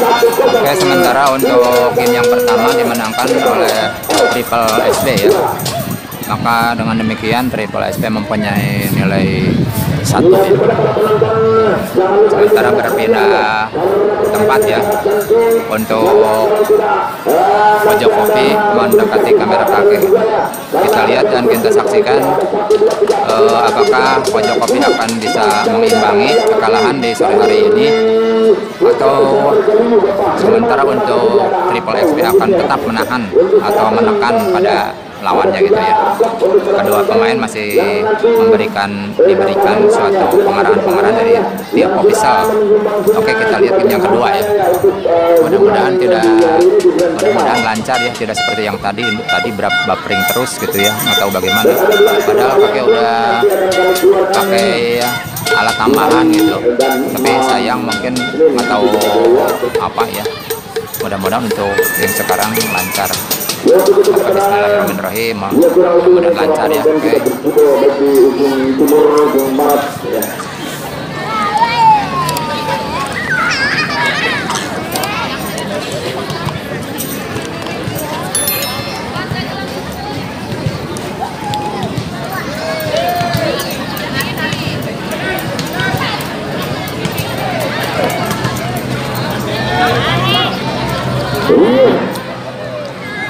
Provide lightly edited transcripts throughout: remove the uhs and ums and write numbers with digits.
Oke, sementara untuk game yang pertama dimenangkan oleh Triple SB ya. Maka dengan demikian Triple SB mempunyai nilai 1 ya. Sementara berpindah tempat ya untuk pojok kopi mendekati kamera kaki. Kita lihat dan kita saksikan apakah pojok kopi akan bisa mengimbangi kekalahan di sore hari ini, atau sementara untuk Triple SB akan tetap menahan atau menekan pada lawannya gitu ya. Kedua pemain masih diberikan suatu pengarahan dari pihak official. Oke, kita lihat game yang kedua ya. Mudah-mudahan lancar ya, tidak seperti yang tadi buffering terus gitu ya, nggak tahu bagaimana. Padahal pakai alat tambahan gitu, tapi sayang mungkin nggak tahu apa ya. Mudah-mudahan untuk yang sekarang lancar. Bismillahirrahmanirrahim, mudah-mudahan lancar ya. Oke.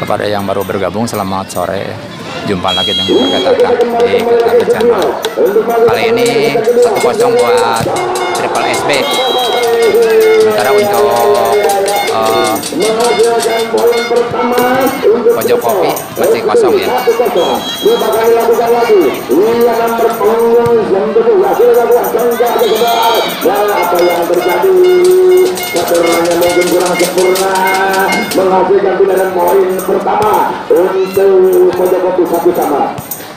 Kepada yang baru bergabung, selamat sore. Jumpa lagi dengan Kakak di Kakak Channel. Kali ini 1-0 buat Triple SB. Sementara untuk pojok kopi masih kosong ya. Apa yang terjadi? Keturunannya mungkin kurang sempurna, menghasilkan pilihan poin pertama untuk pojok kopi 1-1.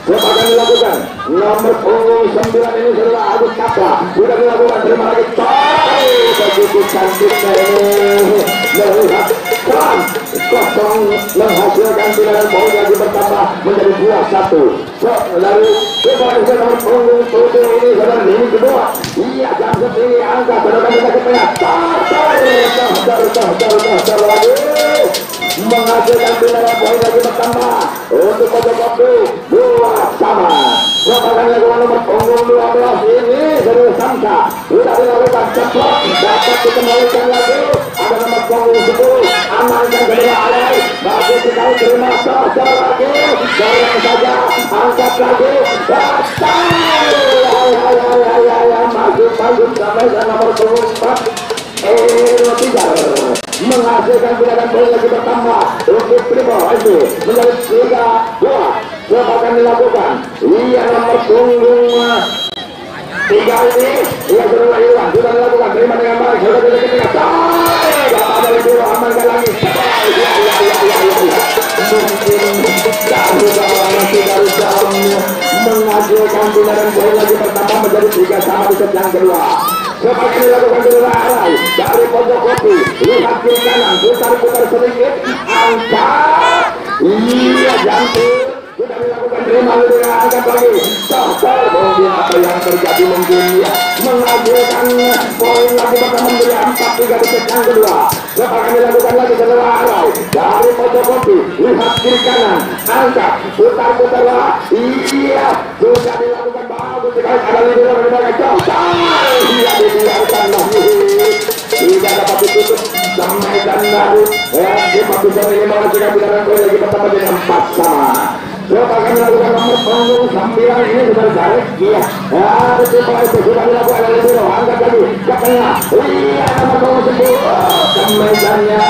Coba akan dilakukan nomor punggung 9 ini adalah Agus Kapra. Sudah dilakukan, terima kasih. Begitu cantiknya ini melihat terang kosong, menghasilkan pilihan poin lagi bertambah menjadi 2-1. Dari nomor punggung 7 ini adalah ini kedua. Iya, jam segini angka saudara kita ketengah. Lagi menghasilkan pilihan poin lagi bertambah untuk pojok kopi 2-2. Lapangannya ke nomor punggung 12 ini dari Samsa. Sudah dilakukan ceplok, dapat dikembalikan lagi. Ada nomor punggung 10, amankan kedua alai. Bagus sekali, terima kasih lagi. Dorong saja, angkat lagi. Datang. Masuk sampai ke nomor punggung 4. Tidak menghasilkan pilihan poin lagi bertambah untuk Triple SB menjadi 3-2. Coba akan dilakukan. Iya, nomor punggung 3 ini ia sudah dilakukan. Terima dengan baik. Sudah ketika dapat dari dulu, amankan lagi. Menghasilkan pilihan poin lagi bertambah menjadi 3-3 di set yang kedua. Coba dilakukan kedua arah dari pojok kopi. Lihat kiri kanan, putar-putar sedikit, angkat. Iya, jantung. Sudah dilakukan, terima dengan angkat lagi. Mungkin apa yang terjadi mungkin ya menghasilkan poin lagi pertama menjadi 4-3 di set yang kedua. Coba akan dilakukan lagi kedua arah dari pojok kopi. Lihat kiri kanan, angkat, putar-putarlah. Iya, sudah dilakukan bagus sekali. Ada lagi dari belakang. Iya, dibiarkan lagi. Tidak dapat ditutup sampai dan baru. Di Pakistan ini menghasilkan pilihan poin lagi pertama dengan 4-sama. Coba akan dilakukan nomor punggung 9 ini sudah tarik. Iya, itu sudah dilakukan oleh Biro. Angkat lagi ke tengah. Iya, nomor punggung 10 kembaliannya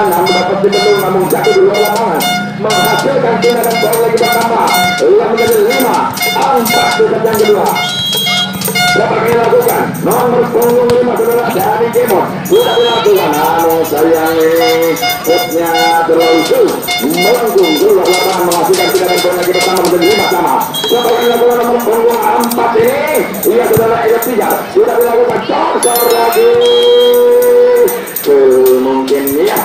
namun dapat dibendung, namun jatuh di luar lapangan. Menghasilkan pilihan poin lagi pertama yang menjadi 5-4 di set yang kedua. Dapat dilakukan nomor punggung 5 saudara dari Kemon. Sudah dilakukan, namun sayang ini setnya terlalu jauh melengkung keluar lapangan, menghasilkan pilihan poin lagi pertama menjadi 5-sama. Dapat dilakukan nomor punggung 4 ini ia saudara Elok 3. Sudah dilakukan cocok lagi. Mungkin ya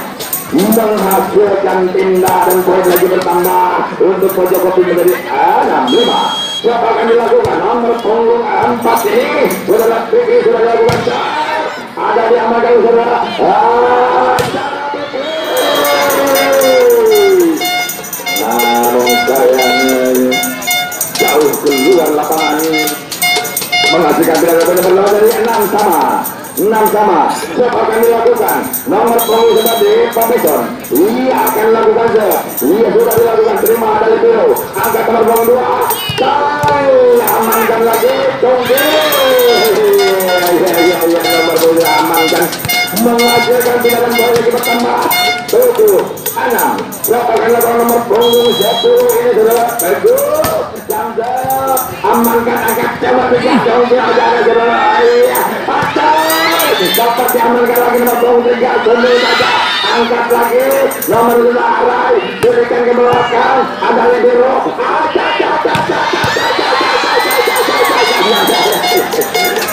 menghasilkan tindakan poin lagi bertambah untuk pojok kopi menjadi 6-5. Siapa akan dilakukan nomor punggung 4 ini? Saudara Vicky sudah dilakukan. Ada di amal saudara. sama. Siapa akan dilakukan? Nomor punggung seperti Pamison. Ia akan lakukan set. Ia sudah dilakukan. Terima ada libero. Angkat nomor punggung 2. Amankan lagi. Tunggu. Ya, nomor punggung amankan. Menghasilkan tindakan bola lagi pertama. 7, 6. Siapa akan lakukan nomor punggung 1? Ini sudah bagus. Amankan angkat coba tidak dong dia ada dapat diamankan lagi nomor punggung 3 semua saja angkat lagi nomor 5 Arai berikan ke belakang ada libero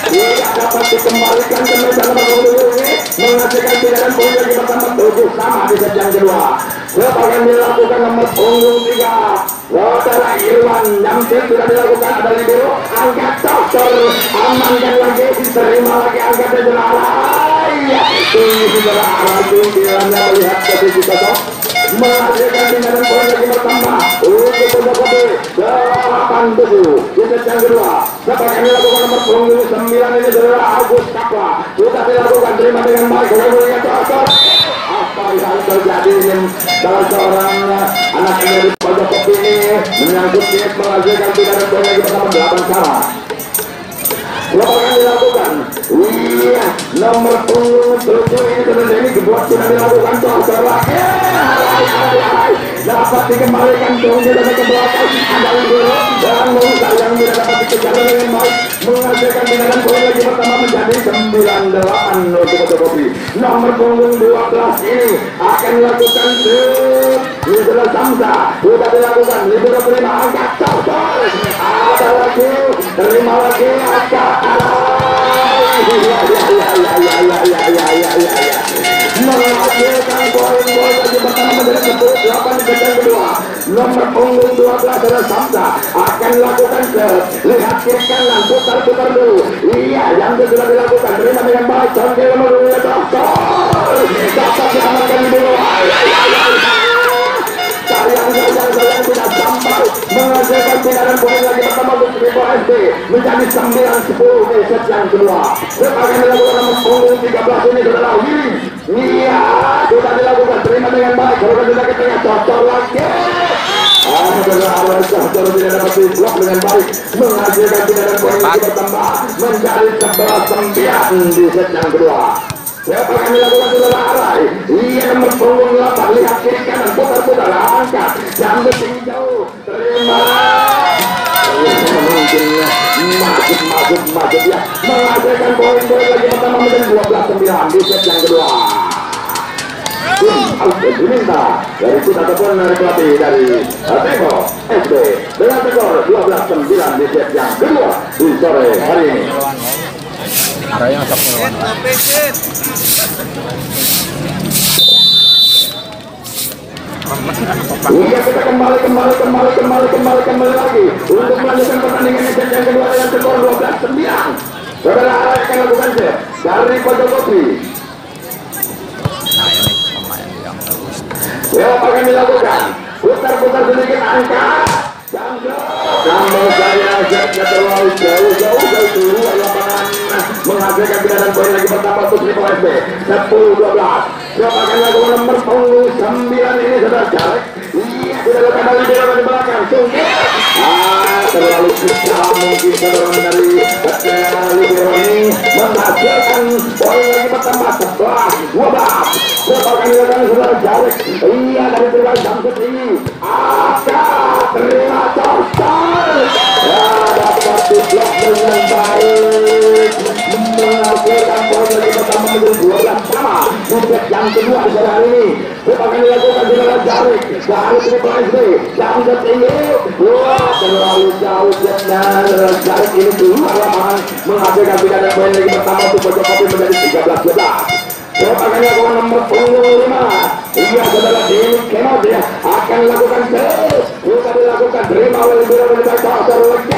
tidak dapat dikembalikan ke meja nomor punggung ini menghasilkan tindakan poin lagi pertama 7 sama di set yang kedua. Siapa akan dilakukan nomor punggung 3? Saudara Irwan yang sudah dilakukan ada libero angkat dokter amankan lagi terima lagi angkat Arai ini saudara Arai pimpilannya melihat posisi kosong menghasilkan tindakan poin lagi pertama untuk Pondokopi 8-7 di set yang kedua. Siapa akan dilakukan nomor punggung 9 ini saudara Agus Kapla sudah dilakukan terima dengan baik oleh dokter. Apa yang terjadi salah seorang anak dari Pondokopi ini menyangkut tiap menghasilkan tindakan poin lagi pertama 8 sama. Siapa akan dilakukan? Iya, nomor punggung 7 ini sebenarnya dibuat sudah dilakukan dokter lagi. Dapat dikembalikan tunggu dari ke belakang ada libero dan Musa yang tidak dapat dikejar dengan baik menghasilkan tindakan poin lagi pertama menjadi 9-8 untuk Pondokopi. Nomor punggung 12 ini akan dilakukan Libero Samsa sudah dilakukan libero terima angkat dokter ada lagi terima lagi angkat menghasilkan poin-poin lagi pertama menjadi 10-8 di set yang kedua. Nomor punggung 12 adalah Samsa akan lakukan lihat kiri kanan putar-putar dulu. Iya yang sudah dilakukan terima dengan baik sambil menunggu dokter dapat diamankan di bawah. Sayang tidak sampai menghasilkan tindakan poin lagi pertama untuk Triple SD menjadi 9-10 di set yang kedua. Siapa akan dilakukan nomor punggung 13 ini adalah Willy. Iya sudah dilakukan terima dengan baik kalau tidak ke tengah cocok lagi. Dokter tidak dapat diblok dengan baik menghasilkan tindakan poin lagi bertambah menjadi 11-9 di set yang kedua. Siapa akan dilakukan saudara Arai? Iya nomor punggung 8 lihat kiri kanan putar-putar angkat jam jauh terima mungkinnya masuk ya menghasilkan poin-poin lagi pertama menjadi 12-9 di set yang kedua. Alfred diminta dari kita ataupun dari pelatih dari Tego SD dengan skor 12-9 di set yang kedua di sore hari ini. Arahnya masuk ke Iya kita kembali lagi untuk melanjutkan pertandingan set yang kedua dengan skor 12-9. Saudara Arai akan lakukan set dari Pondokopi. Nah ini pemain yang bagus. Siapa akan dilakukan? Putar-putar sedikit angkat. Namun saya setnya terlalu jauh keluar lapangan menghasilkan tindakan poin lagi pertama untuk Triple SD 10-12. Siapa akan lakukan nomor punggung 9 ini sudah Jarek. Iya sudah ada libero di belakang sungguh terlalu kecil mungkin saudara dari libero ini menghasilkan poin lagi pertama 11-12. Siapa akan dilakukan saudara Jarek. Iya dari Triple Samsut ini terima total dapat diblok dengan baik menghasilkan poin lagi pertama menjadi 12 sama di set yang kedua pada hari ini. Siapa akan dilakukan saudara Jarek dari Triple SD Samsut ini terlalu jauh setnya Jarek ini keluar lapangan menghasilkan tindakan poin lagi pertama untuk Pondokopi menjadi 13-12. Siapa akan dilakukan nomor punggung 5? Iya saudara Dewi Kemot ya akan lakukan sudah dilakukan terima oleh libero dari dokter lagi.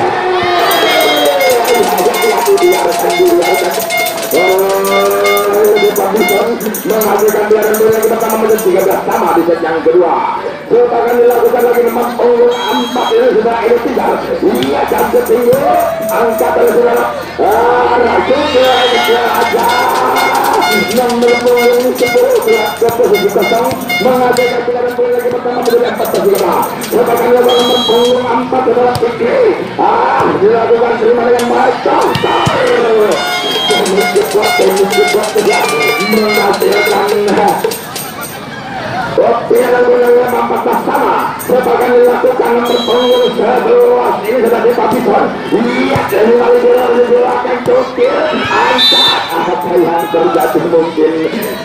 Menghasilkan tindakan poin lagi pertama menjadi 13 sama di set yang kedua. Akan dilakukan lagi nomor punggung 4 ini sudah ini tinggal. Iya jatuh tinggi. Angkat oleh saudara. Rajin dia aja. Nomor punggung 10 kosong mengadakan pilihan poin lagi pertama menjadi 14. Akan dilakukan nomor punggung 4 adalah Fikri. Dilakukan terima dengan baik. Menghasilkan Piala Dunia 14 sama sebagai dilakukan nomor punggung 11 ini sudah di Papison. Lihat dari akan tukir angkat apa yang terjadi mungkin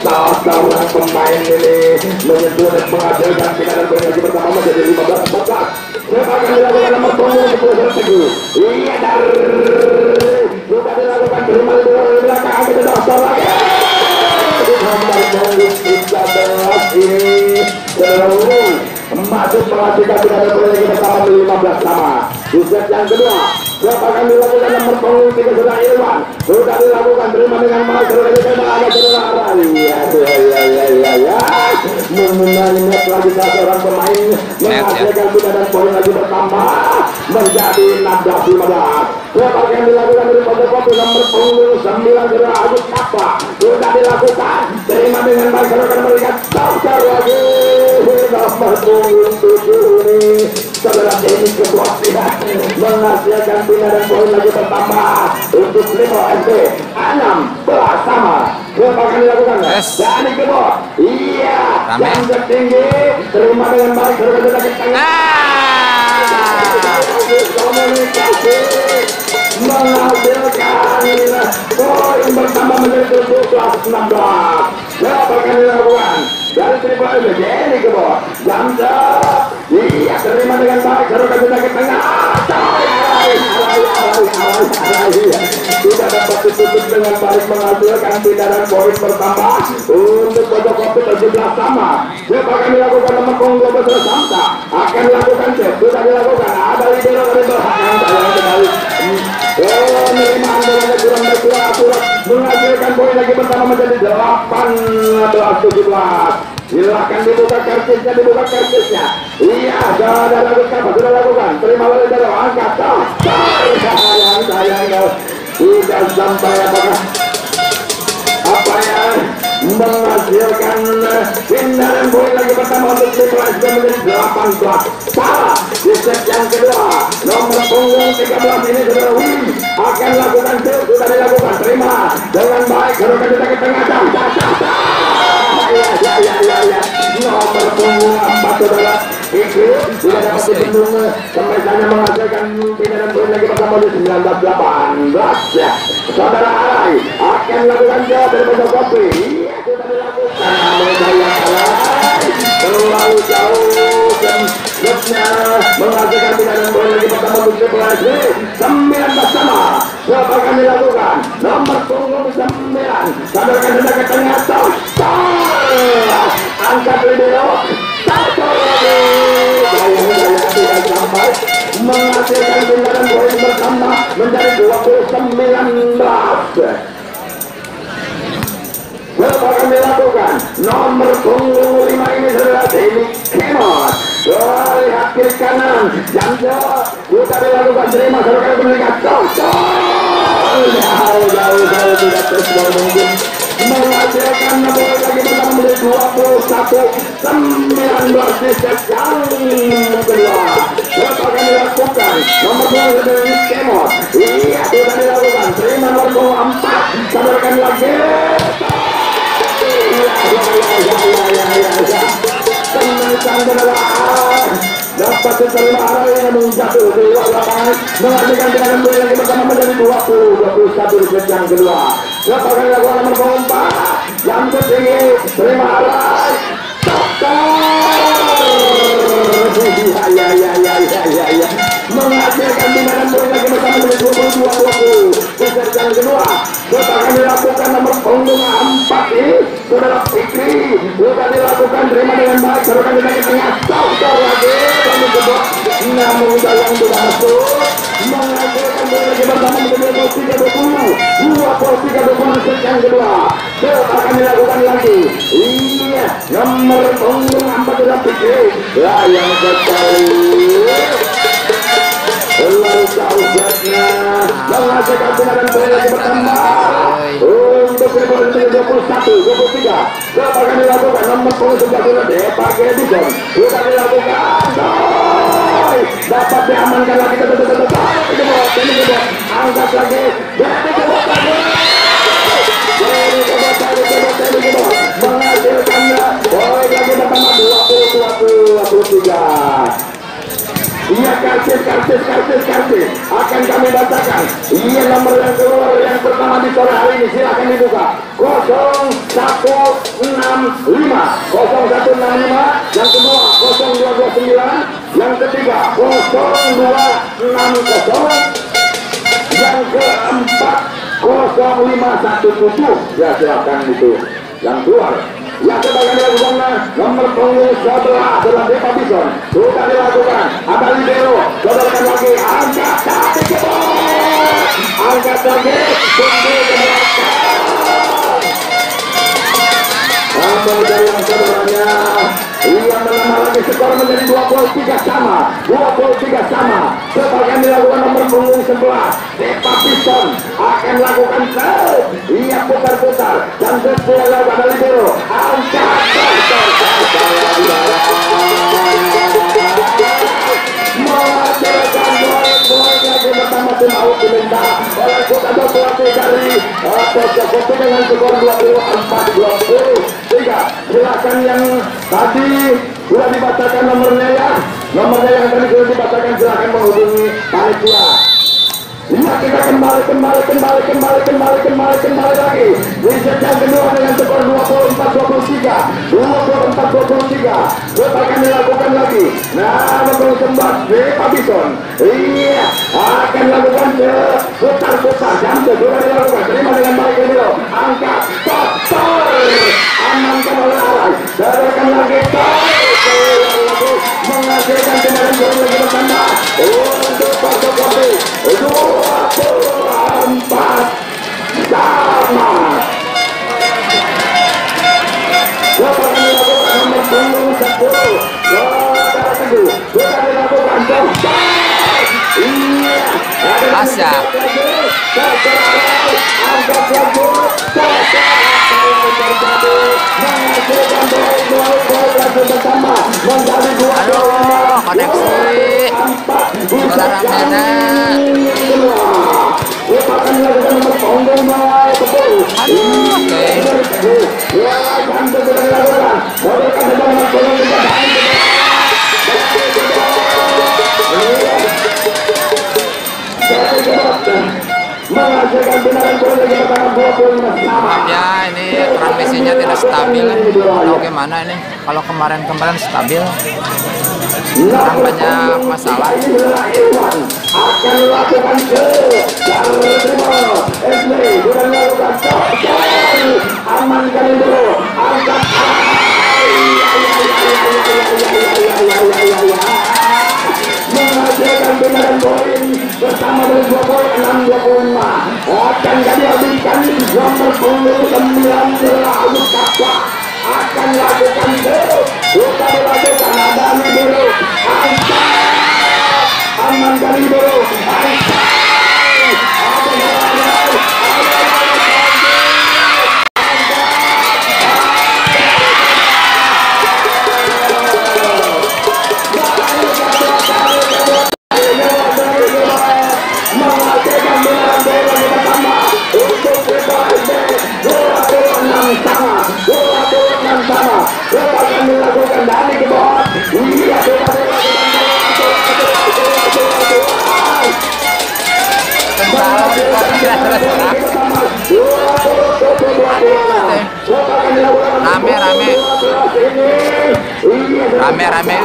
salah seorang pemain ini menyentuh dan menghasilkan Piala Dunia pertama menjadi 15-14 sebagai dilakukan nomor punggung 10 iya dari sudah dilakukan terima di belakang kita dasar lagi nomor punggung 13 ini terus masuk menghasilkan tidak boleh lagi bersama 15 sama di set yang kedua akan dilakukan nomor punggung 3 sudah Irwan sudah dilakukan terima dengan baik sudah ada saudara ya mengenai net lagi seorang pemain menghasilkan tidak dan poin lagi bertambah menjadi 16-15 akan dilakukan dari fotokopi nomor punggung 9 sudah Agus Kappa sudah dilakukan terima dengan baik sudah melihat dokter lagi nomor punggung 7 ini saudara Denny Kebuasian menghasilkan bina dan poin lagi bertambah untuk Limo SD 16 sama akan dilakukan Dani Kebot iya yang tertinggi terima dengan baik sudah ke tengah komunikasi menghasilkan poin bertambah menjadi 17-16 akan dilakukan dari Triple S Denny Kebot Jamsa iya terima dengan baik saudara kita ke tengah tidak dapat ditutup dengan baik menghasilkan bina dan poin bertambah untuk pojok kopi 17 sama akan dilakukan nomor punggung 12 Samsa akan dilakukan set sudah dilakukan ada libero dari belakang sayang sekali penerimaan dengan kurang berkurang akurat menghasilkan poin lagi pertama menjadi 18-17 silakan dibuka kartisnya iya sudah lakukan terima oleh dari angkat sayang sudah sampai apa yang menghasilkan pindahan poin lagi pertama untuk Triple S menjadi 18 salah di set yang kedua nomor punggung 13 ini sudah win akan lakukan sudah dilakukan terima dengan baik kalau kita ke tengah ya nomor punggung 4 saudara Fikri tidak dapat dibendung kembaliannya menghasilkan pindahan poin lagi pertama di 19-18 ya saudara Arai akan lakukan jawab dari pojok kopi sudah dilakukan Arai terlalu jauh dan setnya menghasilkan pindahan poin lagi pertama di Triple S 19 sama akan dilakukan nomor punggung 9 sadarkan sudah ke tengah angkat libero tidak sampai menghasilkan pindahan poin bertambah menjadi 29 akan dilakukan nomor punggung 5 ini sudah Denny Kemot lihat kiri kanan Jamja sudah dilakukan terima saudara meningkat jauh tidak terus mungkin menghasilkan nomor lagi pertama menjadi 21-19 di set yang kedua akan dilakukan nomor 2 Denny Kemot iya sudah dilakukan terima nomor 4 sadarkan lagi dapat diterima arah yang menjatuh di luar lapangan menghasilkan tindakan bola lagi pertama menjadi 20-21 di set yang kedua akan dilakukan nomor 4 yang tertinggi terima arah ya menghasilkan tindakan bola lagi pertama menjadi 22-20 di set yang kedua akan dilakukan nomor punggung 4 ini saudara Fikri sudah dilakukan terima dengan baik saudara kita ke tengah lagi lalu kedua namun dalam sudah masuk menghasilkan bola lagi pertama menjadi 23-20 23-20 set yang kedua. Akan dilakukan lagi. Iya, nomor punggung 4 sudah pikir. Ya, yang sekali. Lalu jauh setnya menghasilkan tindakan poin lagi bertambah untuk 21-23. Akan dilakukan nomor punggung 9 Depak Edison. Sudah dilakukan. Dapat diamankan lagi. Angkat lagi. Jadi kebot lagi. Menghasilkannya poin lagi bertambah 20-23. Iya, karcis akan kami bacakan. Iya, nomor yang keluar yang pertama di sore hari ini, silakan dibuka. 0165 yang kedua 0229, yang ketiga 0260, yang keempat 0517. Ya, silakan itu yang keluar. Yang sebagian dilakukan nomor punggung 11 adalah Depa Bison. Sudah dilakukan. Ada libero. Sodorkan lagi. Angkat lagi. Angkat lagi. Tunggu ke belakang. Namun dalam saudaranya, ia menambah lagi skor menjadi 23 sama. 23 sama. Sebagian dilakukan nomor punggung 11 Depa Bison akan lakukan set. Ia putar-putar dan sesuai lakukan ada libero. Angkat menghasilkan poin lagi bersama tim Awak diminta oleh kota pelatih dari Pojok Kopi dengan skor 24-23. Silakan yang tadi sudah dibacakan nomornya ya. Nomornya yang tadi sudah dibacakan, silakan menghubungi panitia. Iya, kita kembali lagi di set yang kedua dengan skor 24-23. Akan dilakukan lagi. Nah, nomor 11 Depa Bison. Iya, akan lakukan putar-putar jam sudah dilakukan. Terima dengan baik ini loh. Angkat kotor, amankan oleh Arai. Teruskan lagi menghasilkan tindakan gol lagi bertambah untuk Pojok Kopi 24 sama. Akan dilakukan nomor punggung 10 Saudara Teguh. Sudah dilakukan iya, Asya. angkat lagi bersama menjadi 2. Aduh, koneksi. Saudara Medan. Akan dilakukan nomor punggung 10. Aduh, oke. Maaf ya, ini transmisinya tidak stabil. Atau gimana ini? Kalau kemarin stabil, sekarang banyak masalah. Akan melakukan amankan dulu, angkat menghasilkan tindakan poin bersama dengan 2 poin 6-25. Akan dihabiskan nomor punggung 19 Mustafa akan lakukan sudah dilakukan ada libero. Amankan libero.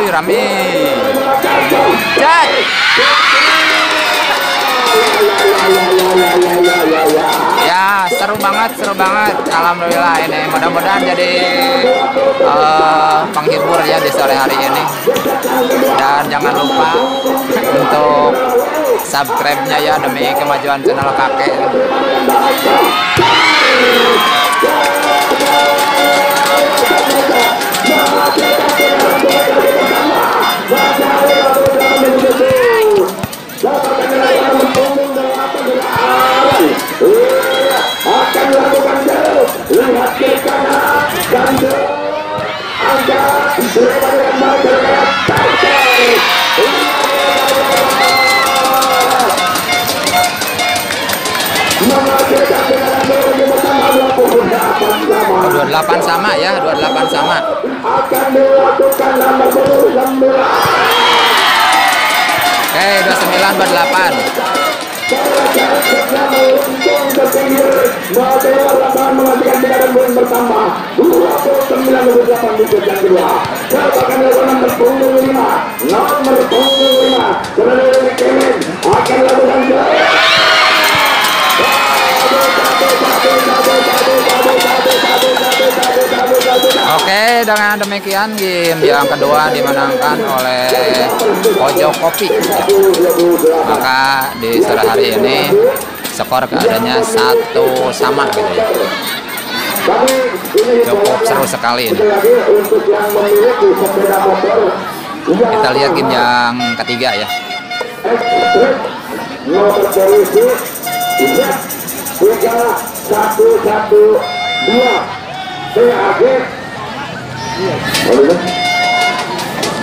Rame. Cek. Ya, seru banget. Alhamdulillah ini. Mudah-mudahan jadi penghibur ya di sore hari ini. Dan jangan lupa untuk subscribe-nya ya demi kemajuan channel kakek. Akan lakukan jauh, lihat ke kanan dan angkat lebar dengan baik menghasilkan dengan bersama 28 sama ya, 28 sama. akan dilakukan nomor 29. Oke, 29 28. Oke, dengan demikian game yang kedua dimenangkan oleh Pojok Kopi. Maka di sore hari ini skor keadaannya 1 sama gitu ya. Cukup seru sekali ini. Kita lihat game yang ketiga ya.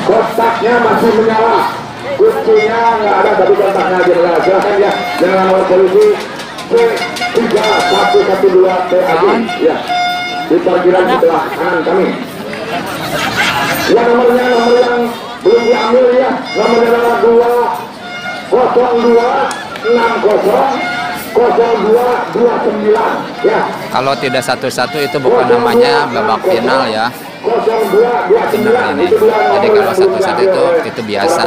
Kotaknya masih menyala, kuncinya nggak ada tapi kotaknya jelas. Silahkan ya dengan nomor polisi C3112 TAG ya di parkiran sebelah kanan kami. Ya nomor yang belum diambil ya, nomornya adalah 202600229 ya. Kalau tidak 1-1 itu bukan namanya babak final ya. Benar ini. Jadi kalau 1-1 itu biasa.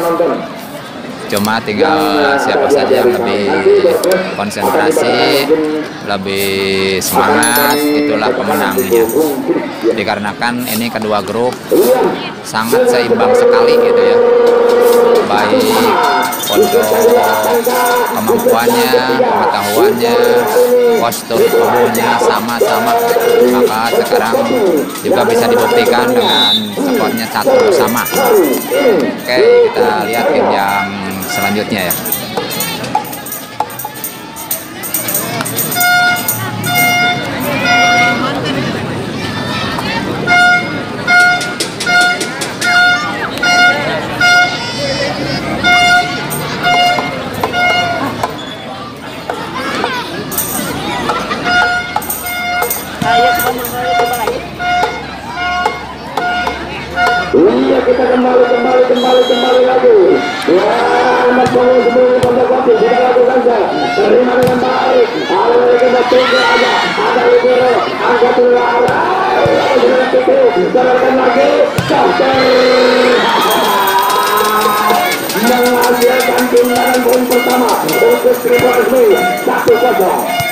Cuma tinggal siapa saja yang lebih konsentrasi, lebih semangat, itulah pemenangnya. Dikarenakan ini kedua grup sangat seimbang sekali gitu ya. Baik untuk kemampuannya, pengetahuannya, postur tubuhnya sama-sama. Maka sekarang juga bisa dibuktikan dengan skornya 1 sama. Oke, kita lihat game yang selanjutnya ya. Iya, kita kembali lagi. Ya, nomor 10 Kopi sudah lakukan terima dengan baik. Kalau kita tunggu aja, ada libero, angkat lara, sudah cukup, serahkan lagi, menghasilkan timbangan poin pertama untuk Triple resmi 1-0.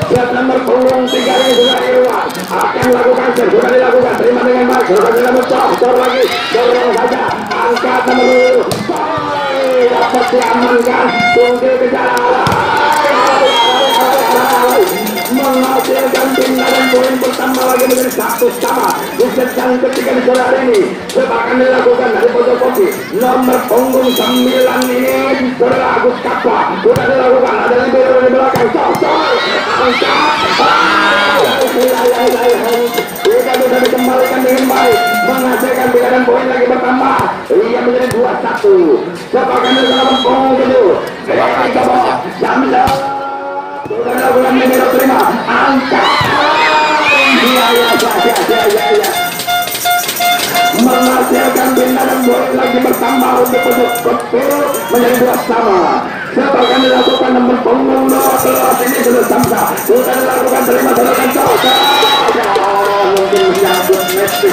Siap nomor punggung 3 ini sudah Irwan akan lakukan sudah dilakukan, terima dengan baik, sudah dilakukan, cor lagi, dorong saja, angkat nomor 2, dapat diamankan, tunggu kejar menghasilkan timbangan poin pertama lagi menjadi 1-sama di set yang ketiga di sore hari ini. Akan dilakukan dari Pojok Kopi nomor punggung 9 ini Saudara Agus Kappa sudah dilakukan, ada libero di belakang, sudah dikembalikan dengan baik, menghasilkan timbangan poin lagi bertambah, ia menjadi 2-1. Akan dilakukan punggung kedua sudah dilakukan libero, terima, angkat, menghasilkan bintang poin lagi bertambah untuk Pojok Kopi menjadi 2-sama. Siapa akan dilakukan nomor punggung 12 ini sudah samsa, sudah dilakukan, terima, silakan mungkin menyambut Messi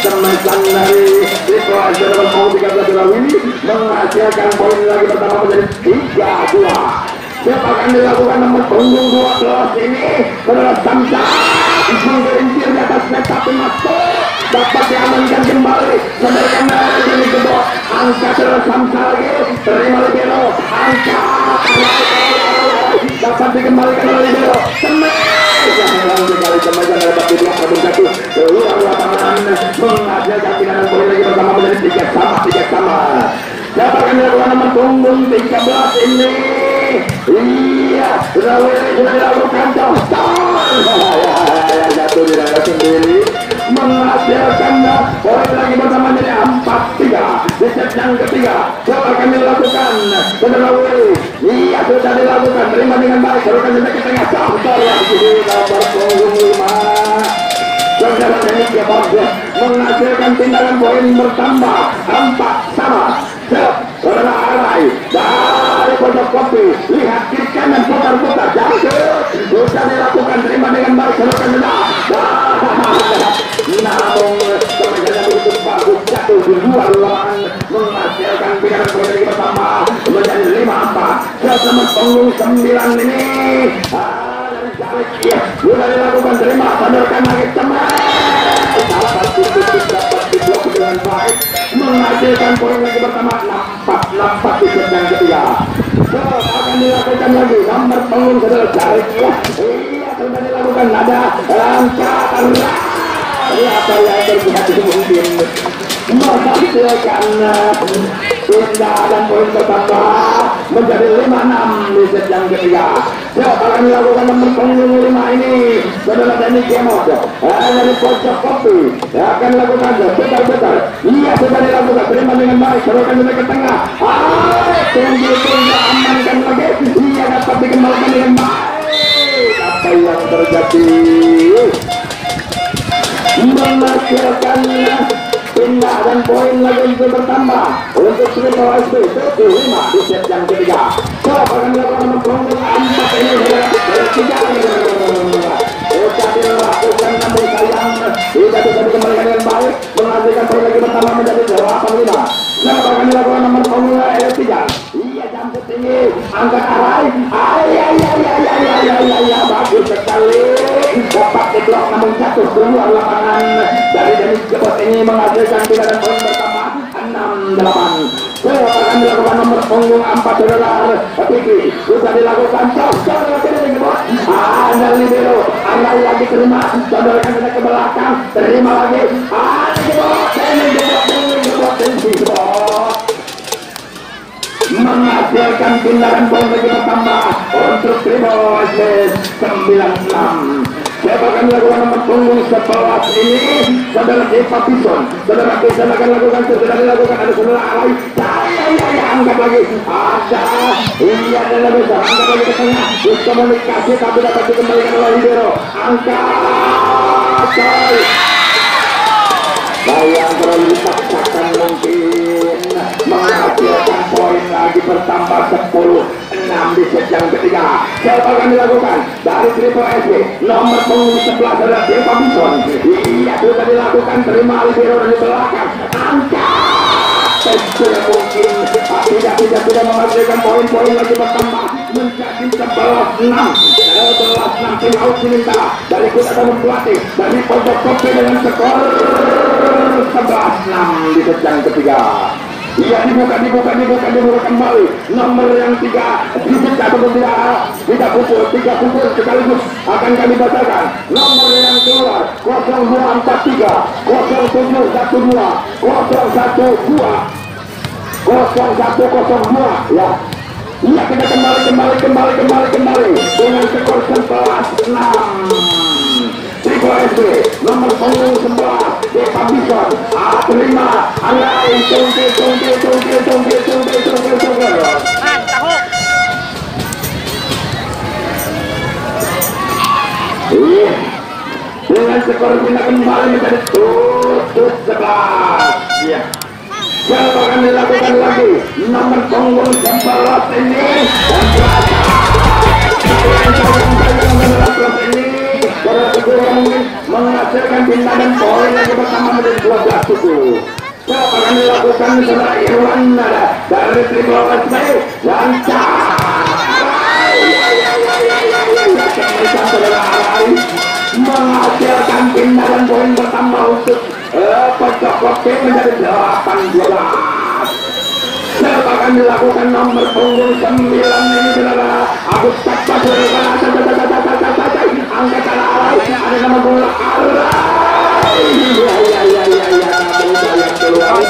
kemasan dari itu aja nomor punggung 13 ini menghasilkan poin lagi pertama menjadi 3-2. Siapa akan dilakukan nomor punggung 12 ini sudah samsa menggelincir di atas net tapi masuk dapat diamankan kembali. Sebaiknya ini kedua angka tersangka lagi, terima libero, angka dapat dikembalikan oleh libero. Kembali kembali dapat dibuat satu keluar lapangan menghasilkan pindahan poin lagi bersama menjadi 3 sama. Dapat kami lakukan nomor punggung 13 ini. Iya, sudah dilakukan jatuh di daerah sendiri menghasilkan poin lagi bersama jadi 4-3 di set yang ketiga. Coba kami lakukan saudara Willy. Iya, sudah dilakukan, terima dengan baik, teruskan sampai ke tengah, coba lagi nomor punggung 5. Saudara ini menghasilkan tindakan poin bertambah 4 sama. Saudara Arai dari pojok kopi, lihat kiri kanan, putar-putar, jauh bisa dilakukan, terima dengan baik, teruskan sudah. Namun teman-teman begitu bagus, jatuh di luar lapangan, menghasilkan pindahan poin lagi pertama menjadi 5-4. Bersama punggung 9 ini dari Jalek, ya sudah dilakukan, terima, sodorkan lagi teman. Salah satu titik dapat diblok dengan baik, menghasilkan poin lagi pertama 4 di set yang ketiga. Akan dilakukan lagi nomor punggung saudara Jalek, ya iya sudah dilakukan, ada langkah apa yang terjadi mungkin menghasilkan tindakan poin pertama menjadi 5-6 di set yang ketiga. Akan dilakukan nomor punggung 5 ini saudara Dani Kemot dari pojok kopi, akan dilakukan putar-putar, iya sudah dilakukan, terima dengan baik, teruskan sampai ke tengah. Tunggu amankan lagi, iya dapat dikembalikan dengan baik. Apa yang terjadi menghasilkan pindah dan poin lagi itu bertambah untuk Triple SP 75 di set yang ketiga. Coba akan dilakukan nomor punggung 4 ini sudah dilakukan, namun sayang tidak bisa dikembalikan dengan baik, menghasilkan poin lagi pertama menjadi 8-5. Coba akan dilakukan nomor punggung 3. Iya, jambut tinggi, angkat Arai, bagus sekali, dapat diblok namun jatuh keluar lapangan dari Denis Jebot ini, menghasilkan tindakan poin pertama 6-8. Akan dilakukan nomor punggung 4 saudara Piki, sudah dilakukan saudara Denis Jebot, ada libero, ada yang diterima, saudara kan ke belakang, terima lagi, Denis Jebot menghasilkan tindakan poin lagi pertama untuk Triple SP 96. Siapa akan melakukan nomor punggung 11 ini saudara Eva Bison. Saudara Bison akan lakukan, sudah dilakukan, ada saudara Arai, saya angkat lagi, ada iya saudara Bison, angkat lagi ke tengah, komunikasi tapi dapat dikembalikan oleh libero, angkat yang terlalu dipaksakan mungkin menghasilkan poin lagi bertambah 10-6 di set yang ketiga. Siapa akan dilakukan dari Triple SP nomor punggung 11 adalah Eva Bison. Iya sudah dilakukan, terima libero dari belakang, angkat tidak mungkin, tidak menghasilkan poin-poin lagi bertambah menjadi 11-6 tim out diminta dari Kuda Tamun Pelatih dari pojok kopi dengan skor 11-6 di set yang ketiga. Iya, dibuka kembali nomor yang 3 dibuka ataupun tidak pukul, 3 pukul sekaligus akan kami bacakan nomor yang keluar 0243 0712 0102 0102 ya. Iya, kita kembali dengan skor 11-6. Triple SP nomor punggung 11 Eva Bison, terima, Arai, tunggu. Iya, dengan skor kita kembali menjadi 11. Iya. Siapa akan dilakukan lagi nomor punggung 11 ini dan ini menghasilkan tindakan poin lagi pertama menjadi 12-7. Siapa akan dilakukan saudara Irwan dari Triple SP dan saudara Arai menghasilkan tindakan poin pertama untuk pojok kopi menjadi 18. Akan dilakukan nomor punggung 9 ini saudara. Agus cepat angkat alay, ada nomor bola alay. Ya yang keluar.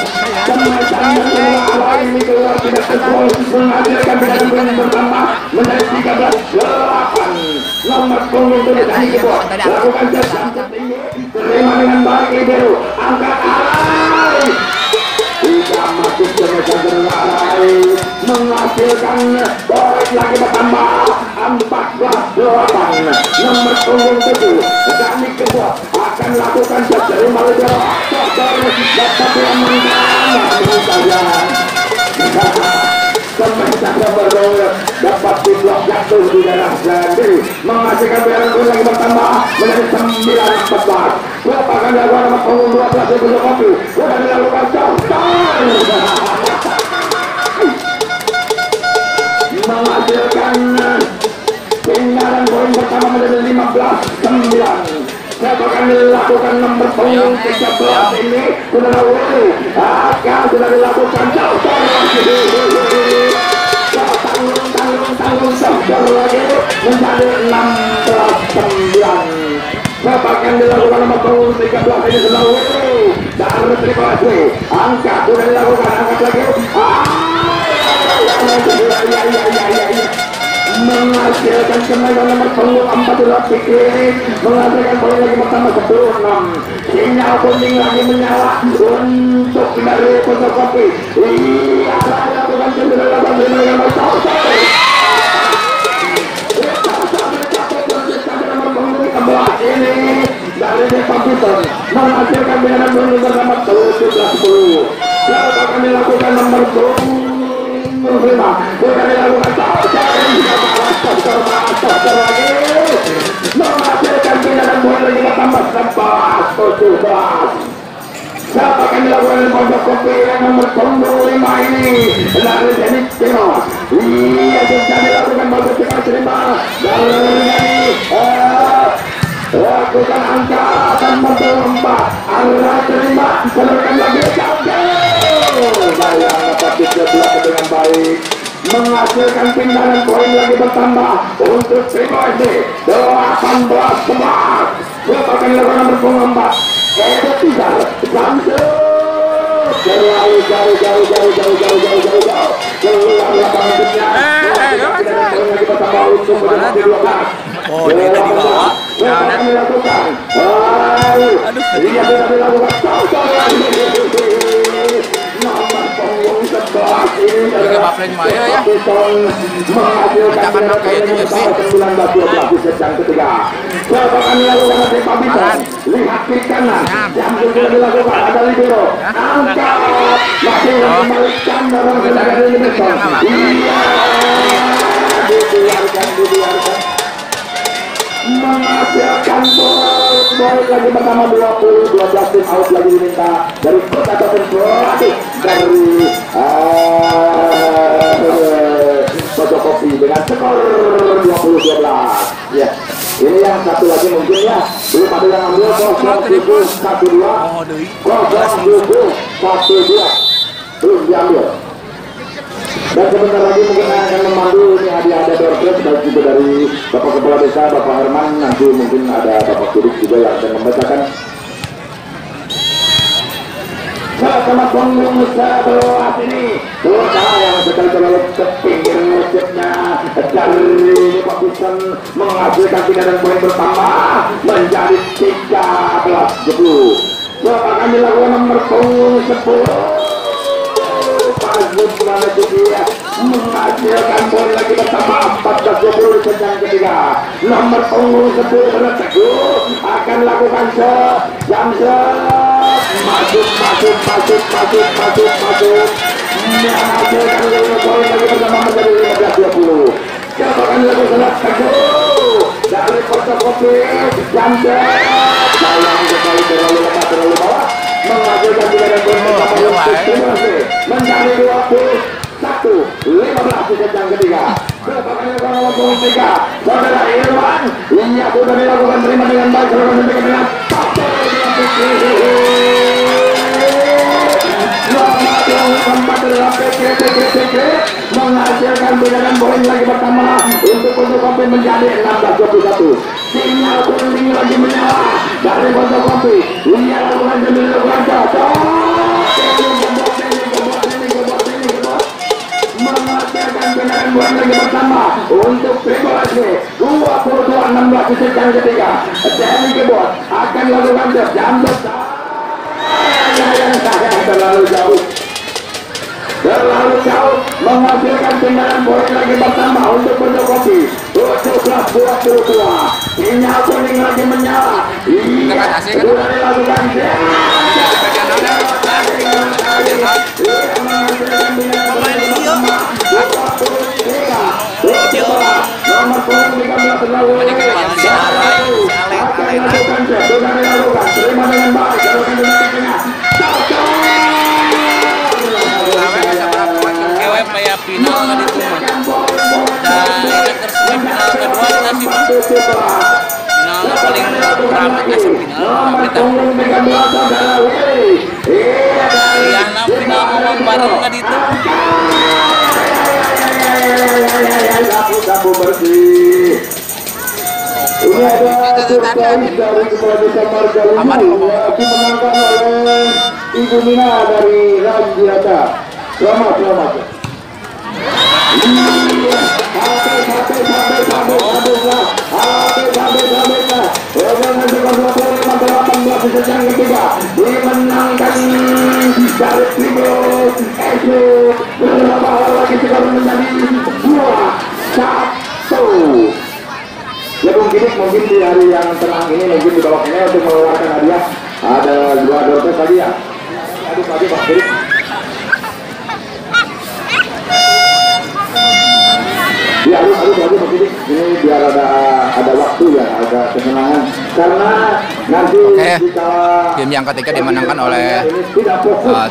Alay ini keluar tidak tergol, menghasilkan beda bertambah menjadi 13-8. Nomor punggung ini kedua lakukan jam tertinggi, terima dengan baik libero, angkat alay. Tidak masuk ke alay, menghasilkan poin lagi bertambah 14-8. Nomor punggung 7 Dani kedua akan lakukan terima libero, dapat diamankan saja. Pemain baru dapat diblok jatuh di daerah sendiri, menghasilkan bayaran poin lagi bertambah menjadi 9-14. Berapa akan dilakukan nomor punggung 12 di Pojok Kopi, sudah dilakukan contoh menghasilkan tinggalan poin pertama menjadi 15-9. Berapa akan dilakukan nomor punggung 13 ini sudah akan sudah dilakukan contoh tanggung sektor lagi menjadi 16-9. Berapa akan dilakukan nomor punggung 13 ini sudah dari triple angka sudah dilakukan, angkat lagi menghasilkan kenaikan nomor punggung 14 Fikri, menghasilkan poin lagi pertama 10-6. Sinyal kuning lagi menyala untuk dari Pojok Kopi. Iya, lakukan sudah lakukan dengan ini dari Depan menghasilkan bilangan punggung bersama 17-10. Lalu akan dilakukan nomor punggung 5 sudah dilakukan lagi menghasilkan bilangan poin lagi bertambah 11-17. Siapa akan dilakukan di Pojok Kopi nomor punggung 5 ini dari Denny Tino. Iya, sudah dilakukan bagus sekali terima dari lakukan angkatan memperlembat Allah terima selesai lagi sayang dapat dijeblok dengan baik, menghasilkan tinggalan poin lagi bertambah untuk TPSD 18-11. Berapa akan dilakukan nomor punggung 4 Edo Tiga langsung terlalu jauh keluar lapangan dunia. Lagi bertambah untuk menjadi 12. Oh, dia tadi bawa. Akan dilakukan. Dia sudah dilakukan. Nomor punggung 11 ini Juga bapleng Maya ya. menghasilkan pakai itu ya, Pi. 19-12 di set yang ketiga. Akan dilakukan oleh Papiton. Lihat kiri kanan. Yang sudah dilakukan ada libero. Angkat. Masih kembalikan dalam keadaan ini. Iya. Dibiarkan. Menghasilkan poin lagi pertama 20-12 tim out lagi diminta dari coach ataupun pelatih dari Pojok Kopi dengan skor 20-12. Ya, ini yang satu lagi mungkin ya belum ada yang ambil 0-7-1-2 belum diambil. Dan sebentar lagi mungkin akan memandu ini ada doorstep dan juga dari Bapak Kepala Desa Bapak Herman, nanti mungkin ada Bapak Kudik juga yang akan membacakan. Sama punggung 11 ini Dota yang sekali terlalu ke pinggir masjidnya dari Pak Pisan menghasilkan tinggalan poin bertambah menjadi 13-10. Akan dilakukan nomor punggung 10 mana itu dia menghasilkan poin lagi bertambah 14-20 di yang ketiga. Nomor punggung 10 Teguh akan lakukan jam masuk menghasilkan poin lagi bertambah menjadi 15-20. Siapa akan dilakukan Teguh dari Pojok Kopi jam sayang sekali terlalu lemah terlalu bawah menghasilkan tinggalan poin menjadi 21-15 di set yang ketiga. Berapakah nomor punggung 3 saudara Irwan, ini sudah dilakukan terima dengan baik, selalu dengan dengan poin lagi pertama untuk pojok kopi menjadi 16-21. Sinyal kuning lagi menyala dari pojok kopi. Ia lakukan demi menghasilkan kendaraan poin lagi pertama untuk Triple SB 22-16 di set yang ketiga. Danny Kebot akan lakukan jam besar yang terlalu jauh menghasilkan kendaraan poin lagi pertama untuk pojok kopi 17-22. Sinyal kuning lagi menyala. Iya sudah dilakukan nomor punggung 13 terlalu terima dengan baik kayak final kan itu mah. Dan terus final kedua kita sih final paling ramai kasih final kita. Iya, final mau bareng kan itu. Sapu bersih. Ini ada surprise dari Kepala Desa Margalina yang dimenangkan oleh Ibu Mina dari Ranjiata. Selamat. Dimenangkan dari Tribun Esu berapa lagi sekarang menjadi 2-1. Ya mungkin di hari yang tenang ini mungkin di bawah ini untuk mengeluarkan hadiah ada 2 dompet tadi ya. Aduh tadi Pak Kiri. Ya, aduh begini. Ini biar ada waktu ya, ada kesenangan. Karena nanti game yang ketiga dimenangkan oleh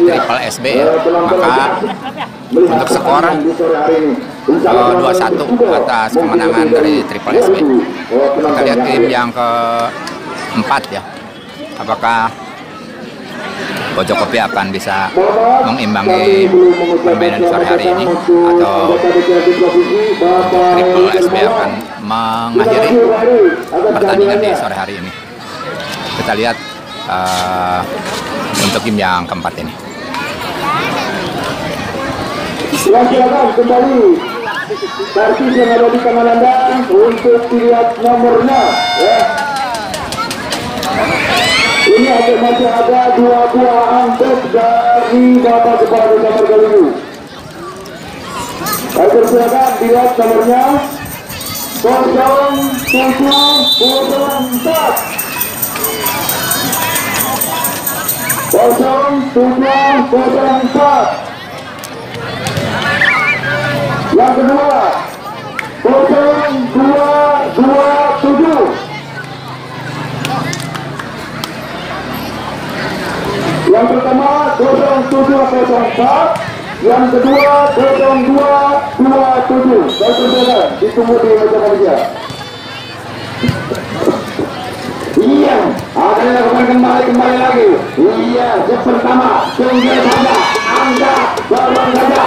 Triple SB ya. Maka untuk skor 2-1 atas kemenangan dari Triple SB. Kita lihat game yang keempat ya. Apakah Pojok Kopi akan bisa mengimbangi permainan di sore hari ini atau Triple SB akan mengakhiri pertandingan di sore hari ini. Kita lihat untuk game yang keempat ini. Silakan kembali karcis yang ada di tangan Anda untuk dilihat nomornya ya. Ini masih ada 2 buah angkut dari Bapak Kepala Desa Margalina. Baik, silakan dilihat nomornya 0704. Yang kedua 0227. Yang pertama 0704, yang kedua 0227. Baik, ditunggu di meja panitia. Iya, akan dilakukan kembali lagi. Iya, yang pertama tunggu saja, Anda dorong saja.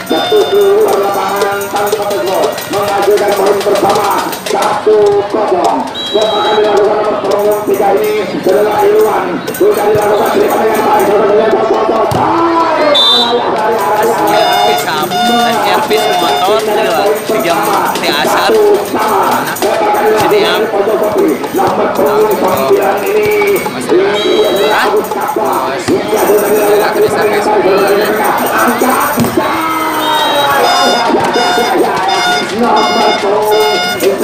Satu keluar lapangan tanpa gol, menghasilkan poin pertama 1-0. Yang akan dilakukan nomor punggung 3 ini adalah Irwan. Sudah dilakukan terima dengan baik. Servis motor di jam di asar. Jadi yang nomor punggung 9 ini nomor punggung 9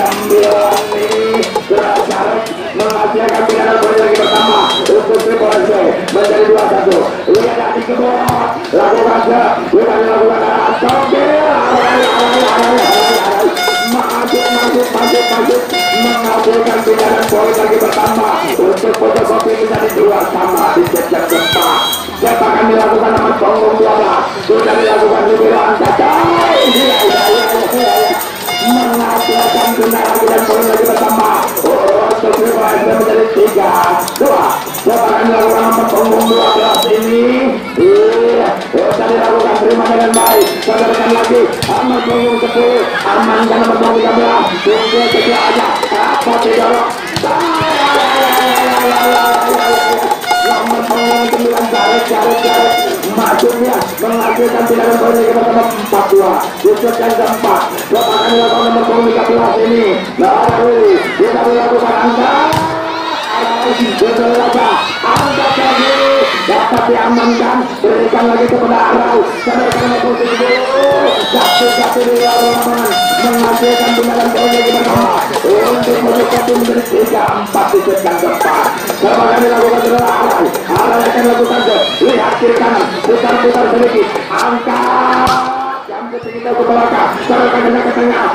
ini menghasilkan pilihan poin lagi pertama untuk Triple SB menjadi 2-1. Lihat dari Kebot lakukan sudah dilakukan masuk menghasilkan pilihan poin lagi pertama untuk Pojok Kopi menjadi 2-2 di set yang keempat. Set akan dilakukan nomor punggung 12 sudah dilakukan di bawah menghasilkan pilihan poin lagi pertama untuk Triple SB menjadi 3-2. Set akan dilakukan nomor punggung 12 ini bisa dilakukan, terima dengan baik. Sadarkan lagi nomor punggung 10 amankan nomor punggung 13 tunggu saja aja apa tidak nomor punggung 9 jaret maksudnya menghasilkan tindakan poin lagi pertama 42 Yusuf yang keempat lepakan dilakukan nomor punggung 13 ini lalu kita dilakukan angka angkat lagi dapat diamankan, berikan lagi kepada Arau, sadarkan nomor punggung 1 di luar lapangan menghasilkan tindakan poin lagi pertama untuk mendekati menjadi 3-4 di set yang keempat. Lepakan dilakukan kepada Arau akan lakukan lihat kiri kanan putar sedikit angkat jam ketinggian ke belakang sadarkan ke tengah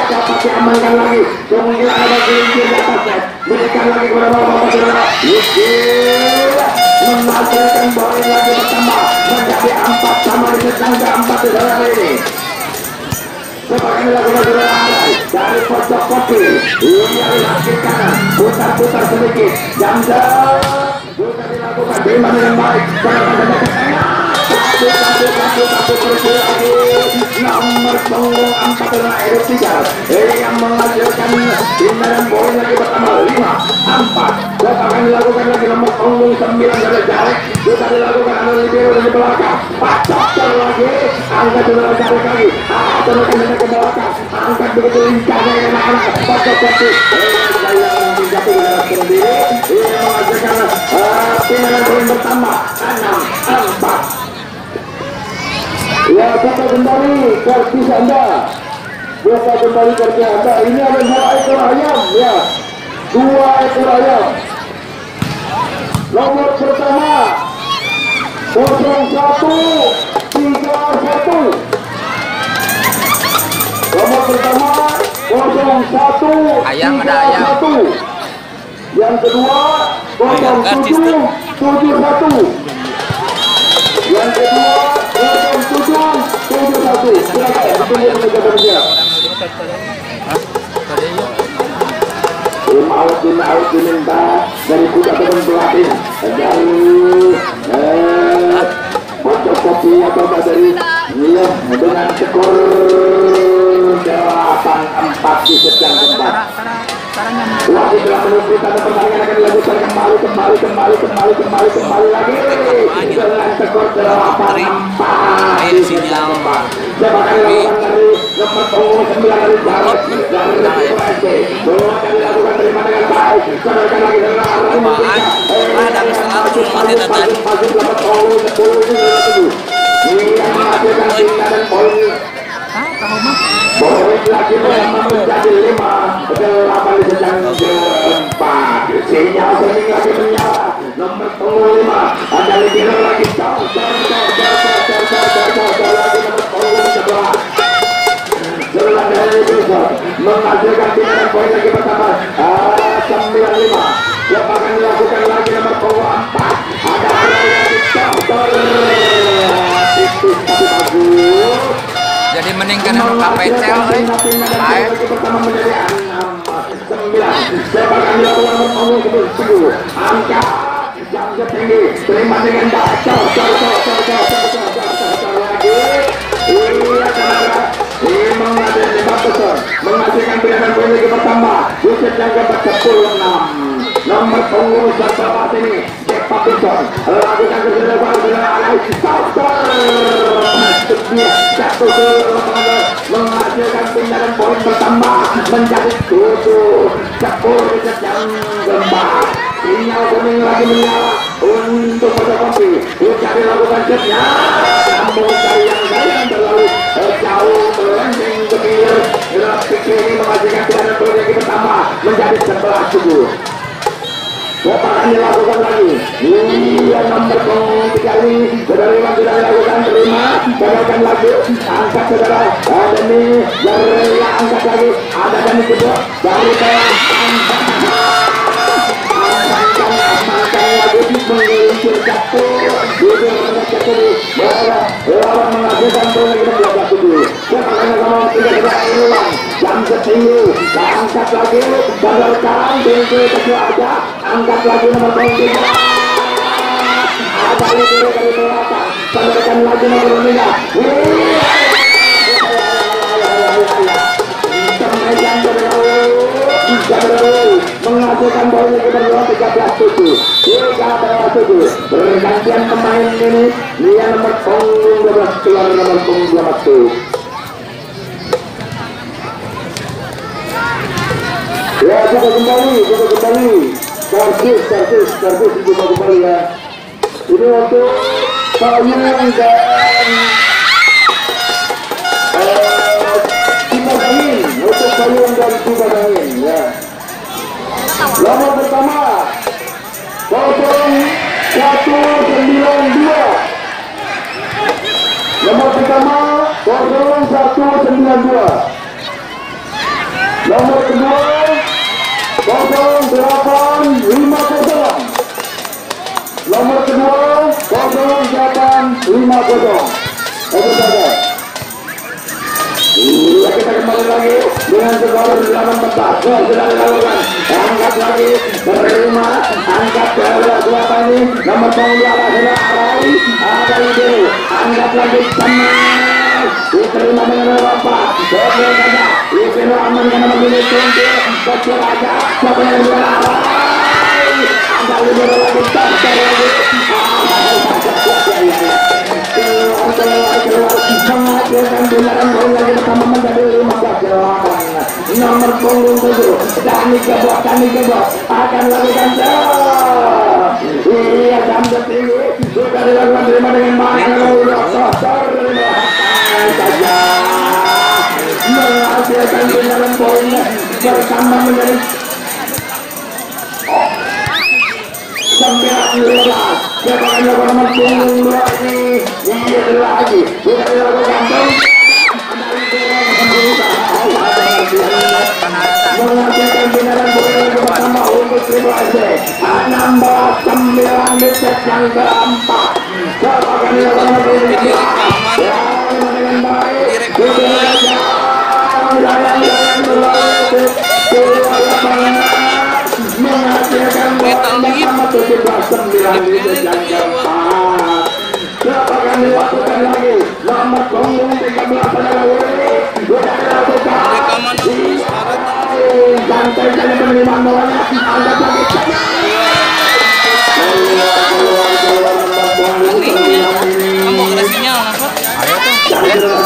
dapat diamankan lagi kemungkinan ada kelinci di atasnya berikan lagi kepada bapak saudara menghasilkan poin lagi bertambah menjadi 4 sama di set yang keempat di dalam ini. Sebagai lakukan saudara dari pojok kopi ia lihat kiri kanan putar sedikit jam sudah dilakukan terima dengan baik sadarkan ke tengah satu lagi nomor punggung 4 adalah Edo Tijar yang menghasilkan tindakan poin lagi pertama 5-4 akan dilakukan lagi nomor punggung 9 dari Jarek sudah dilakukan anu libero dari belakang pacok lagi angkat saudara Jarek lagi teruskan dari ke belakang angkat begitu lincahnya yang anak-anak pacok lagi yang jatuh di dalam sendiri yang menghasilkan tindakan poin pertama 6-4. Ya, buka kembali kartis Anda. Buka kembali kartis Anda. Ini ada 2 ekor ayam, ya. 2 ekor ayam. Nomor pertama 0131. Nomor pertama 0131. Ayam ada ayam. Yang kedua 0771. Yang kedua 0771. Silakan ditunggu menjaga dia. Out diminta dari kuda teman pelatih dari fotokopi atau dari dia dengan skor 8-4 di set yang keempat. Wasit telah menunjukkan pertandingan akan dilanjutkan kembali lagi dengan skor 8-4 di set yang keempat. Jebakan dilakukan dari nomor punggung 9 dari Jarod dari PSB. Bola akan dilakukan terima dengan baik. Sadarkan lagi dengan arah masih dapat punggung 10 yang menghasilkan tindakan poin. Poin lagi menjadi 5-8 di sedang keempat. Sinyal sering lagi menyala. Nomor punggung 5 ada libero lagi jauh lagi nomor punggung 11. Setelah dari besok menghasilkan tindakan poin lagi pertama 95. Lepakan dilakukan lagi nomor punggung 4. Ada lagi jauh tipis tapi bagus. Jadi meningkat yang KPCL lain. Pertama menjadi 6-9. Lepakan dilakukan nomor punggung 10. Angka jam setinggi terima dengan baik. Menghasilkan pilihan poin lagi pertama Yusuf yang keempat 10-6. Nomor punggung 11 ini Jack Patterson lakukan kesedaran dengan alai satu menghasilkan tindakan poin pertama menjadi 7-10 di set yang keempat. Sinyal kuning lagi menyala untuk fotokopi bisa dilakukan setnya namun sayang terlalu jauh melenceng ke pinggir. Grafik ini menghasilkan tindakan poin lagi pertama menjadi 11-7. Lepakan dilakukan lagi. Iya nomor punggung 3 ini saudara yang sudah dilakukan terima. Sadarkan lagi angkat saudara. Ada nih dari angkat lagi. Ada dan kedua dari tengah amankan lagi menggelincir jatuh. Lawan menghasilkan poin lagi 12-7. Lepakan sama 3 ulang. Jam setinggi. Angkat lagi. Sadarkan tinggi kecil aja. Angkat lagi nomor punggung 3. kembali dari belakang. Sadarkan lagi nomor 3. Menghasilkan poin kedua 13-7. Bergantian pemain ini, dia nomor punggung 12 keluar nomor punggung 21. Ya, kita kembali. Servis juga kembali ya. Ini untuk Payung dan Kipas Angin, untuk Payung dan Kipas Angin ya. Nomor pertama 0192. Nomor pertama 0192. Nomor kedua 0850. Nomor kedua 0850. Itu saja. Iya, kita kembali lagi dengan skor 18. Sudah dilakukan. Angkat lagi berlima. Angkat berapa ini? Nomor punggung sudah Arai. Ada ide. Angkat lagi sama. Diterima dengan Bapak. Oke saja. Itu aman karena begini tunggu. Kecil aja. Siapa yang juara Arai? Angkat lagi lagi. Takter lagi. Menghasilkan bilangan poin lagi pertama menjadi 15. Nomor punggung 7 Dani Gebok akan lakukan iya jam tertinggi sudah dilakukan terima dengan baik saja menghasilkan bilangan poin bertambah menjadi 19. Siapakah nomor punggung 2 ini? Iya lagi. Sudah dilakukan menghasilkan binaran poin pertama untuk Triple SC 16-9 di set yang keempat. Siapakah dilakukan nomor punggung 2? Ya, dengan baik. Sudah jalan berlalu keluar lapangan. Menghasilkan poin pertama 17-9 di set yang keempat. Siapakah dilakukan lagi? Nomor punggung 13 adalah Willy. Sudah dilakukan. Santai saja penerimaan bolanya. Angkat lagi sana. Kamu ada sinyal apa? Ayo tuh.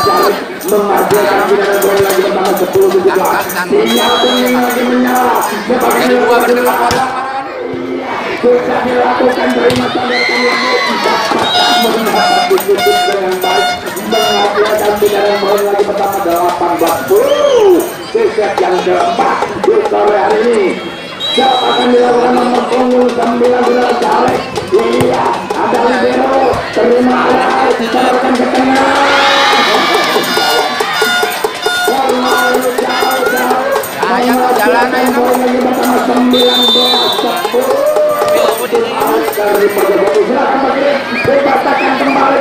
Menghasilkan binaran poin lagi pertama 10-17. Sinyal kuning lagi menyala. Siapakah dilakukan lagi? Sudah dilakukan terima sadarkan lagi. Dapatkah mendapat ditutup dengan baik. Menghasilkan binaran poin lagi pertama 18-10. Set yang keempat di sore hari ini. Siapa akan dilakukan nomor punggung 9 sudah Alex. Iya, ada libero. Terima Alex. Disalurkan ke tengah. Terlalu jauh. Ayo tuh jalan ayo. Lagi bersama 19-10. Dari Pajabatu silakan pakai. Dikatakan kembali.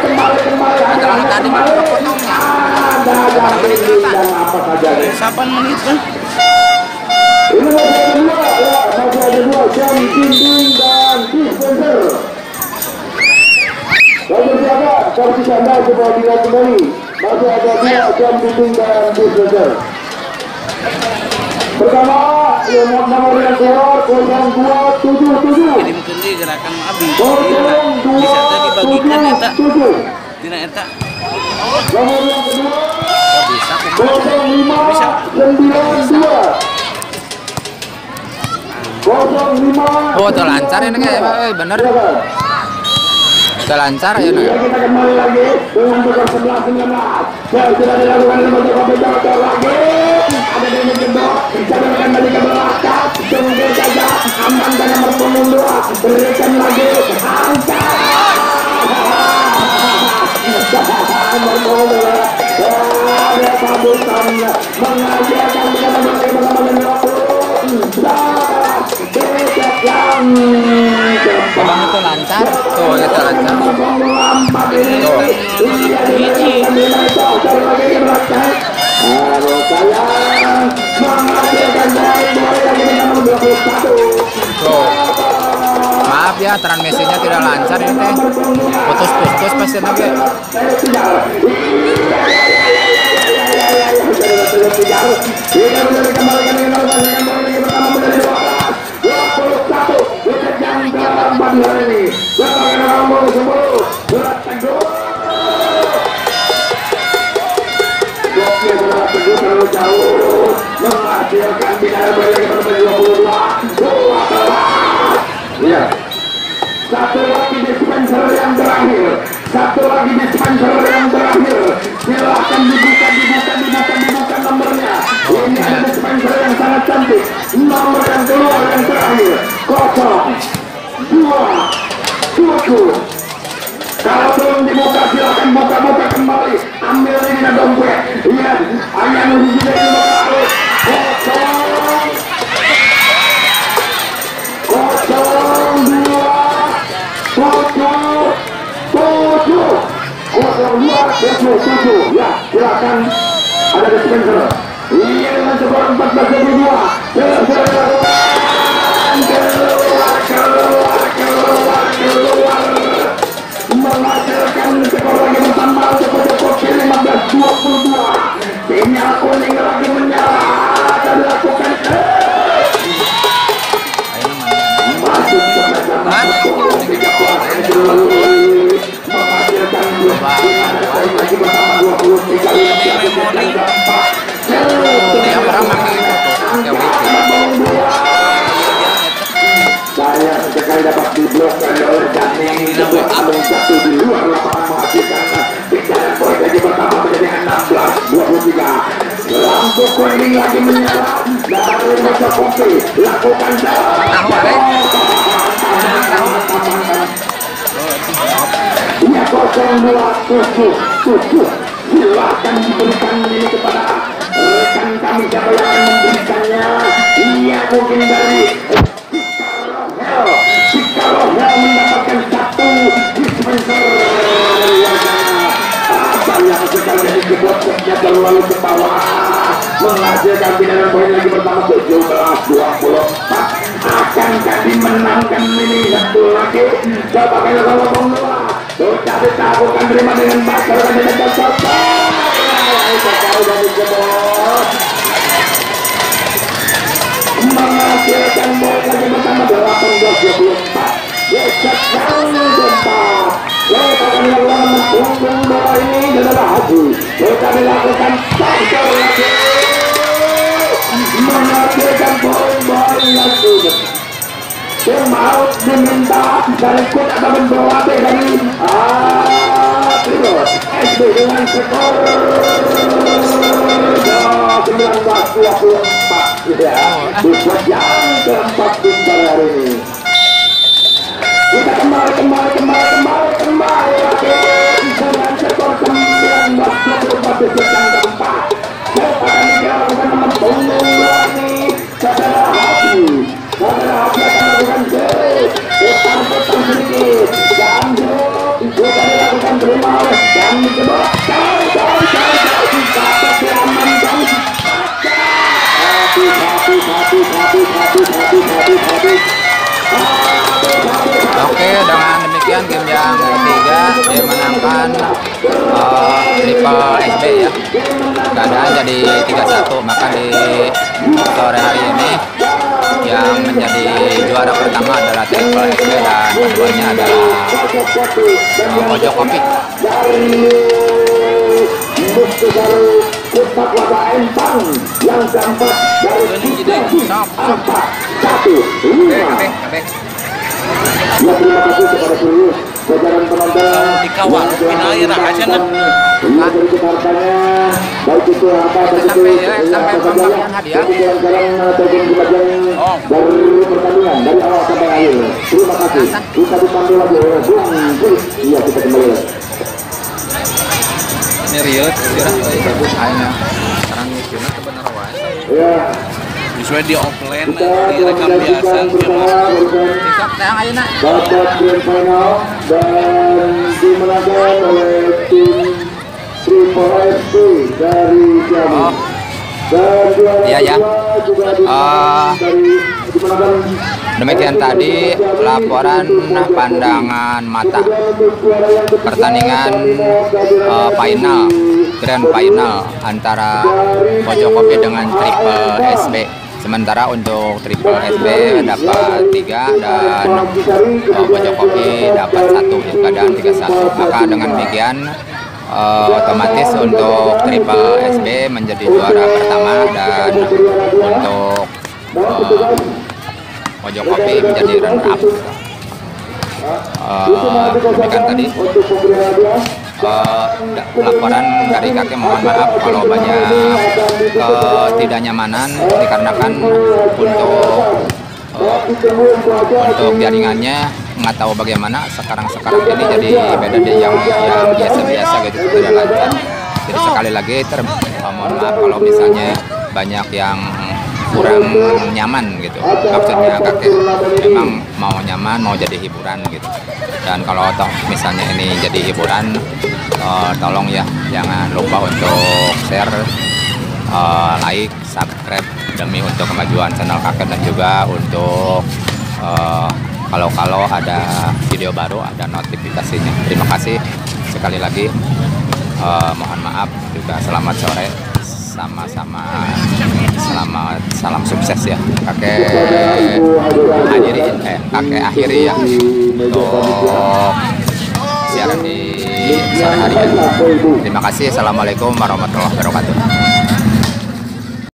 Jangan tadi potongnya. Ada dan apa saja nih. 8 menit kan? Ini masih ada dua jam dinding dan dispenser. Lalu siapa? Servis Anda coba dilihat kembali. Masih ada dua jam dinding dan dispenser. Pertama, nomor yang keluar 0277. Kirimkan di gerakan Abi. Bisa tadi bagikan eta. Dina eta. Nomor yang kedua Bisa 0592. Oh, tuh lancar ini kayak bener. Udah lancar ya. Kita kembali lagi dengan skor 11-19. Sudah dilakukan nomor 3 lagi. Ada di kedua. Jangan kembali ke belakang. Tunggu saja. Amankan nomor punggung 2. Berikan lagi. Angkat. Nomor punggung 2. Ada kabutan. Mengajarkan kita bagaimana menyokong. Abang itu lancar. Tuh, itu lancar. Tuh. Tuh. Maaf ya, transmisinya tidak lancar ini teh. Putus-putus pasti lagi. Terlalu jauh menghasilkan bintang berlari pada 22. Ya. Satu lagi dispenser yang terakhir. Satu lagi dispenser yang terakhir. Silahkan dibuka nomornya. Ini ada dispenser yang sangat cantik. Nomor yang keluar yang terakhir 027. Kalau belum dibuka silahkan buka kembali. Ambil ini dompet. Lihat, ayah nunggu juga ini harus tujuh. Ya, silakan ada dispenser. Ini dengan skor 14-22. Menghasilkan skor lagi bersama Joko Kopi 15-22. Sinyal kuning lagi menyala dan lakukan masuk ke menghasilkan lagi bersama 23 Yang orang pakai wifi. Saya sekali dapat diblokkan oleh Dani yang jatuh di luar lapangan menghasilkan bicara poin lagi pertama menjadi 16-23. Lampu kuning lagi menyala dari Joko Kopi lakukan ya 027. Silakan diberikan ini kepada rekan kami siapa yang akan memberikannya. Iya mungkin dari kalau mendapatkan satu dispenser yang sekali dari kebotnya terlalu ke bawah menghasilkan bintang poin lagi bersama 17-24. Akankah dimenangkan ini satu lagi sebagai kalau pemula sudah ditaburkan terima dengan bakar dan dengan selesai dari kebot menghasilkan poin lagi bersama 18-24. Geser jauh gempa. Kita akan melakukan punggung bola ini adalah haji. Kita dilakukan tackle lagi. Menghasilkan poin lagi. Kemaut diminta dari kut atau membawa dari Trio SB dengan skor 19-24 ya. Dibuat yang keempat di hari ini. Kita kembali lagi dengan skor 19-24 di yang keempat. Kita akan dilakukan nomor punggung lagi. Saudara Haji akan melakukan putar sedikit dan sudah dilakukan terima oleh dan dicoba jauh Oke, dengan demikian game yang ketiga dimenangkan Triple SB ya. Keadaan jadi 3-1, maka di sore hari ini yang menjadi juara pertama adalah Triple SB dan keduanya adalah Mojo Kopi. Yang keempat dari ya, terima kasih kepada seluruh jajaran penonton dikawal finalnya rahasia kan dari kita hartanya baik itu apa sampai pembagian hadiah jalan-jalan ataupun pembagian dari pertandingan dari awal sampai akhir. Terima kasih. Kita dipandu lagi oleh Bung Kulit. Iya, kita kembali. ini Rio bagus akhirnya sekarang miskinnya sebenarnya wae. Ya. sesuai di offline direkam biasa Siap tayang ayeuna. Babak grand final dan dimenangkan oleh tim Triple SB dari Jambi. Dan juara Iya, ya. kedua juga dari dimenangkan Demikian tadi laporan pandangan mata pertandingan grand final antara Mojokopi dengan Triple SB. Sementara untuk Triple SB dapat 3 dan Mojokopi dapat 1 ya, keadaan 3-1. Maka dengan demikian otomatis untuk Triple SB menjadi juara pertama dan untuk Mojokopi menjadi runner up. Demikian tadi laporan dari kakek. Mohon maaf kalau banyak ketidaknyamanan dikarenakan untuk jaringannya nggak tahu bagaimana sekarang ini jadi beda deh yang biasa-biasa gitu, tidak lancar. Jadi sekali lagi mohon maaf kalau misalnya banyak yang kurang nyaman gitu. Maksudnya kakek memang mau nyaman, mau jadi hiburan gitu. Dan kalau misalnya ini jadi hiburan, tolong ya jangan lupa untuk share, like, subscribe demi untuk kemajuan channel kakek dan juga untuk kalau ada video baru ada notifikasinya. Terima kasih sekali lagi. Mohon maaf juga, selamat sore, sama-sama, selamat, salam sukses ya kakek akhiri ya untuk siaran di sore hari ya. Terima kasih. Assalamualaikum warahmatullahi wabarakatuh.